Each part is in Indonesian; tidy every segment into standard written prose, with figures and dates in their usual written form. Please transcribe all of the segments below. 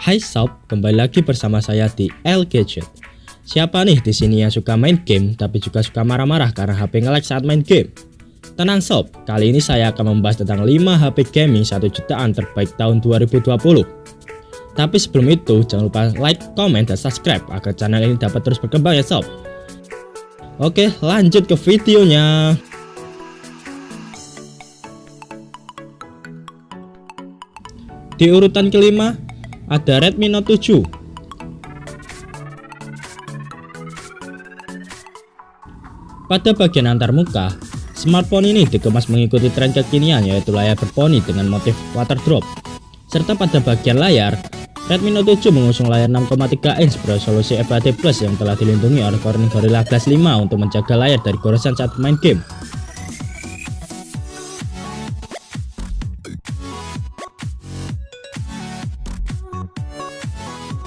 Hai sob, kembali lagi bersama saya di L Gadget. Siapa nih di sini yang suka main game tapi juga suka marah-marah karena HP nge-lag saat main game? Tenang sob, kali ini saya akan membahas tentang 5 HP gaming 1 jutaan terbaik tahun 2020. Tapi sebelum itu, jangan lupa like, comment, dan subscribe agar channel ini dapat terus berkembang ya sob. Oke, lanjut ke videonya. Di urutan kelima, ada Redmi Note 7. Pada bagian antarmuka, smartphone ini dikemas mengikuti tren kekinian, yaitu layar berponi dengan motif water drop. Serta pada bagian layar, Redmi Note 7 mengusung layar 6,3 inch beresolusi FHD+ yang telah dilindungi oleh Corning Gorilla Glass 5 untuk menjaga layar dari goresan saat bermain game.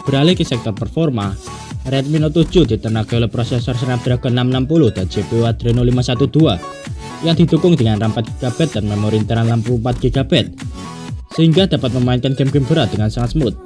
Beralih ke sektor performa, Redmi Note 7 ditenagai oleh prosesor Snapdragon 660 dan GPU Adreno 512 yang didukung dengan RAM 4GB dan memori internal 64GB, sehingga dapat memainkan game-game berat dengan sangat smooth.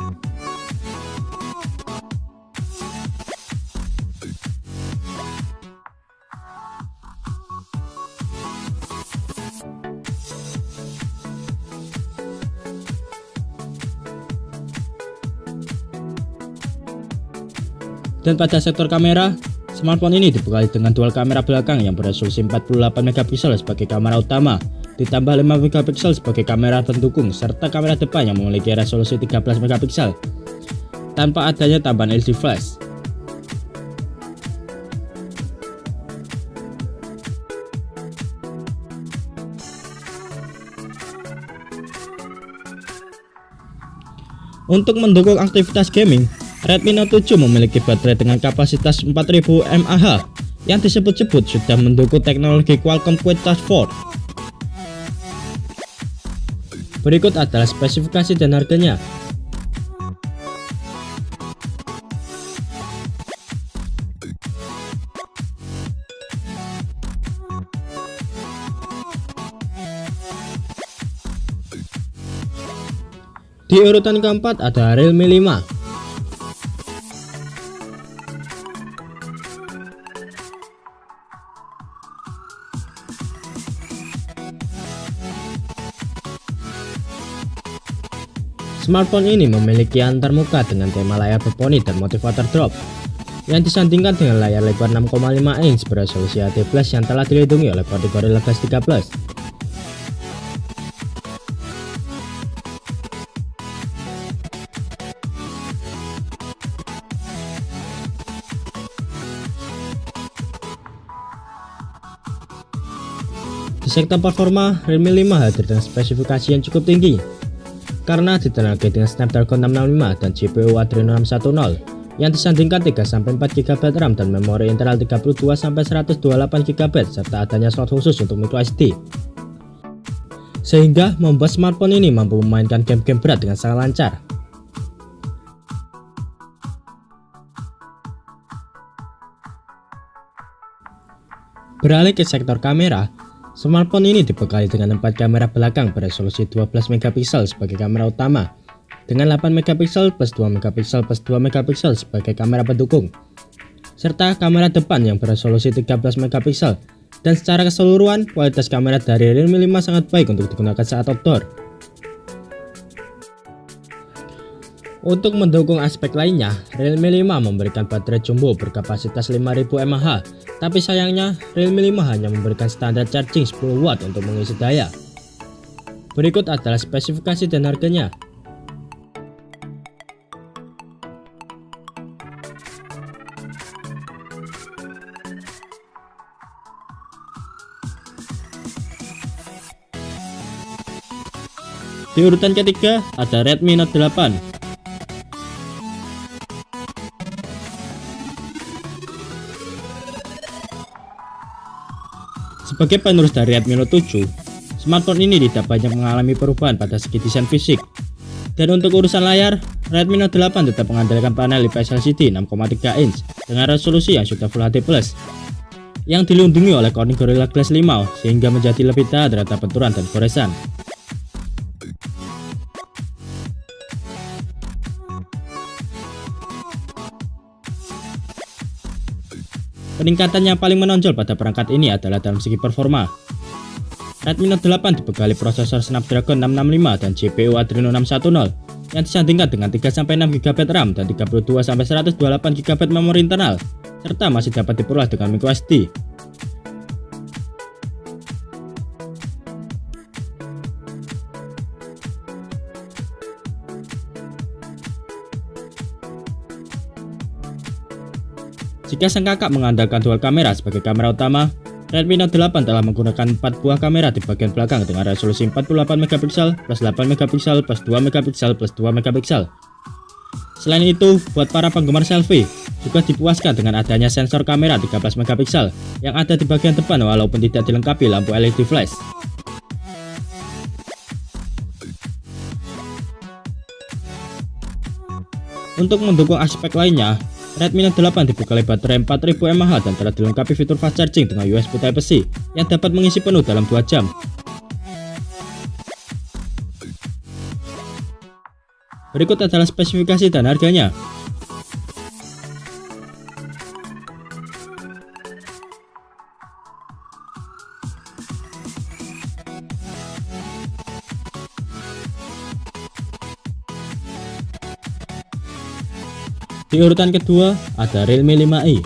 Dan pada sektor kamera, smartphone ini dibekali dengan dual kamera belakang yang beresolusi 48MP sebagai kamera utama, ditambah 5MP sebagai kamera pendukung, serta kamera depan yang memiliki resolusi 13MP tanpa adanya tambahan LED flash. Untuk mendukung aktivitas gaming, Redmi Note 7 memiliki baterai dengan kapasitas 4000 mAh yang disebut-sebut sudah mendukung teknologi Qualcomm Quick Charge 4. Berikut adalah spesifikasi dan harganya. Di urutan keempat ada Realme 5. Smartphone ini memiliki antarmuka dengan tema layar berponi dan motif water drop yang disandingkan dengan layar lebar 6,5 inch beresolusi HD+ yang telah dilindungi oleh Corning Gorilla Glass 3+. Di sektor performa, Realme 5 hadir dengan spesifikasi yang cukup tinggi karena ditenagai dengan Snapdragon 665 dan GPU Adreno 610 yang disandingkan 3-4GB RAM dan memori internal 32-128GB serta adanya slot khusus untuk microSD, sehingga membuat smartphone ini mampu memainkan game-game berat dengan sangat lancar. Beralih ke sektor kamera, smartphone ini dibekali dengan 4 kamera belakang beresolusi 12MP sebagai kamera utama, dengan 8MP plus 2MP plus 2MP sebagai kamera pendukung, serta kamera depan yang beresolusi 13MP, dan secara keseluruhan kualitas kamera dari Realme 5 sangat baik untuk digunakan saat outdoor. Untuk mendukung aspek lainnya, Realme 5 memberikan baterai jumbo berkapasitas 5000 mAh, tapi sayangnya Realme 5 hanya memberikan standar charging 10W untuk mengisi daya. Berikut adalah spesifikasi dan harganya. Di urutan ketiga ada Redmi Note 8. Sebagai penerus dari Redmi Note 7, smartphone ini tidak banyak mengalami perubahan pada segi desain fisik. Dan untuk urusan layar, Redmi Note 8 tetap mengandalkan panel IPS LCD 6,3 inch dengan resolusi yang sudah Full HD+, yang dilindungi oleh Corning Gorilla Glass 5 sehingga menjadi lebih tahan terhadap benturan dan goresan. Peningkatan yang paling menonjol pada perangkat ini adalah dalam segi performa. Redmi Note 8 dibekali prosesor Snapdragon 665 dan GPU Adreno 610 yang disandingkan dengan 3-6 GB RAM dan 32-128 GB memori internal, serta masih dapat diperoleh dengan microSD. Jika sang kakak mengandalkan dual kamera sebagai kamera utama, Redmi Note 8 telah menggunakan 4 buah kamera di bagian belakang dengan resolusi 48MP plus 8MP plus 2MP plus 2MP. Selain itu, buat para penggemar selfie, juga dipuaskan dengan adanya sensor kamera 13MP yang ada di bagian depan walaupun tidak dilengkapi lampu LED flash. Untuk mendukung aspek lainnya, Redmi Note 8 dibekali baterai 4000 mAh dan telah dilengkapi fitur fast charging dengan USB Type-C yang dapat mengisi penuh dalam 2 jam. Berikut adalah spesifikasi dan harganya. Di urutan kedua ada Realme 5i.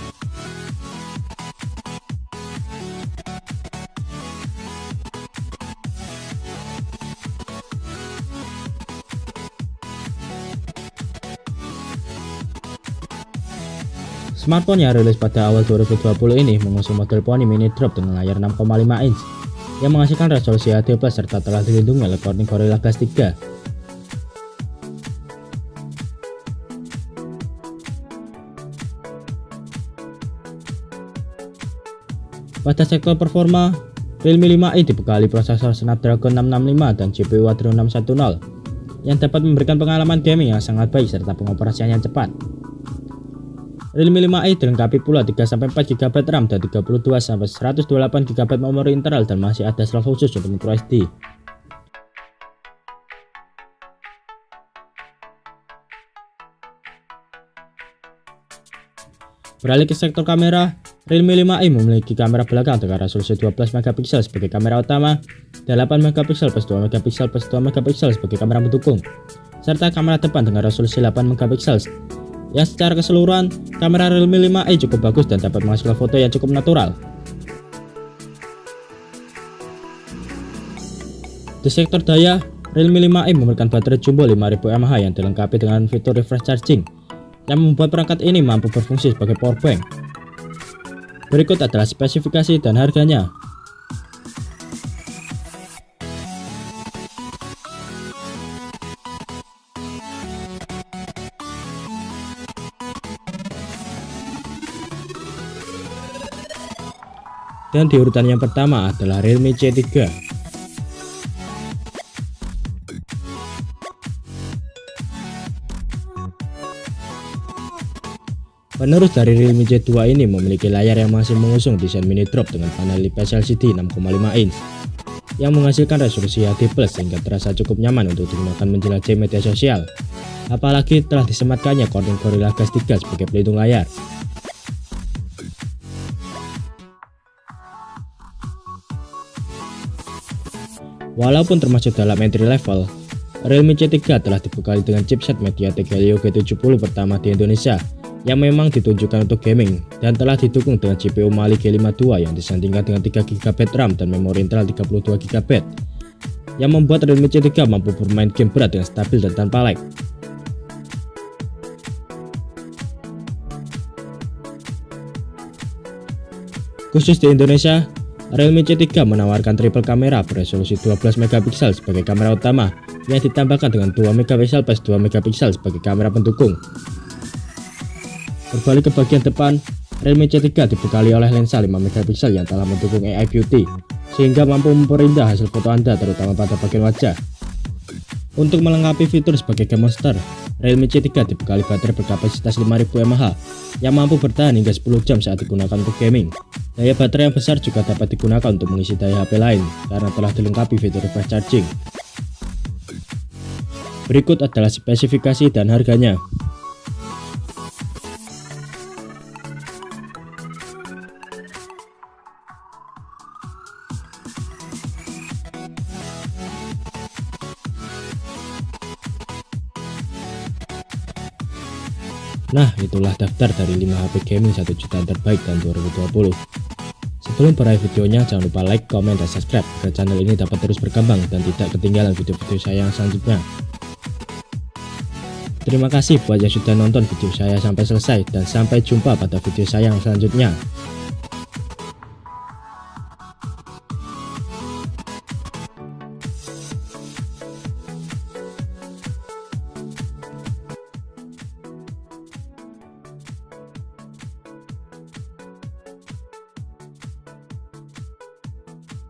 Smartphone yang rilis pada awal 2020 ini mengusung model Pony Mini Drop dengan layar 6,5 inch yang menghasilkan resolusi HD+ serta telah dilindungi oleh Corning Gorilla Glass 3. Pada sektor performa, Realme 5i dibekali prosesor Snapdragon 665 dan GPU Adreno 610 yang dapat memberikan pengalaman gaming yang sangat baik serta pengoperasian yang cepat. Realme 5i dilengkapi pula 3-4 GB RAM dan 32-128 GB memori internal dan masih ada slot khusus untuk microSD. Beralih ke sektor kamera, Realme 5i memiliki kamera belakang dengan resolusi 12MP sebagai kamera utama, 8MP plus 2MP plus 2MP sebagai kamera pendukung, serta kamera depan dengan resolusi 8MP. Yang secara keseluruhan, kamera Realme 5i cukup bagus dan dapat menghasilkan foto yang cukup natural. Di sektor daya, Realme 5i memberikan baterai jumbo 5000 mAh yang dilengkapi dengan fitur refresh charging yang membuat perangkat ini mampu berfungsi sebagai power bank. Berikut adalah spesifikasi dan harganya. Dan di urutan yang pertama adalah Realme C3. Penerus dari Realme C2 ini memiliki layar yang masih mengusung desain mini drop dengan panel IPS LCD 6,5 inch yang menghasilkan resolusi HD+ sehingga terasa cukup nyaman untuk digunakan menjelajahi media sosial. Apalagi telah disematkannya Corning Gorilla Glass 3 sebagai pelindung layar. Walaupun termasuk dalam entry level, Realme C3 telah dibekali dengan chipset MediaTek Helio G70 pertama di Indonesia yang memang ditunjukkan untuk gaming dan telah didukung dengan GPU Mali G52 yang disandingkan dengan 3GB RAM dan memori internal 32GB yang membuat Realme C3 mampu bermain game berat dengan stabil dan tanpa lag. Khusus di Indonesia, Realme C3 menawarkan triple kamera beresolusi 12MP sebagai kamera utama yang ditambahkan dengan 2MP plus 2MP sebagai kamera pendukung. Berbalik ke bagian depan, Realme C3 dibekali oleh lensa 5MP yang telah mendukung AI Beauty, sehingga mampu memperindah hasil foto Anda terutama pada bagian wajah. Untuk melengkapi fitur sebagai game monster, Realme C3 dibekali baterai berkapasitas 5000 mAh yang mampu bertahan hingga 10 jam saat digunakan untuk gaming. Daya baterai yang besar juga dapat digunakan untuk mengisi daya HP lain karena telah dilengkapi fitur refresh charging. Berikut adalah spesifikasi dan harganya. Nah, itulah daftar dari 5 HP gaming 1 juta terbaik tahun 2020. Sebelum berai videonya, jangan lupa like, komen, dan subscribe agar channel ini dapat terus berkembang dan tidak ketinggalan video-video saya yang selanjutnya. Terima kasih buat yang sudah nonton video saya sampai selesai, dan sampai jumpa pada video saya yang selanjutnya.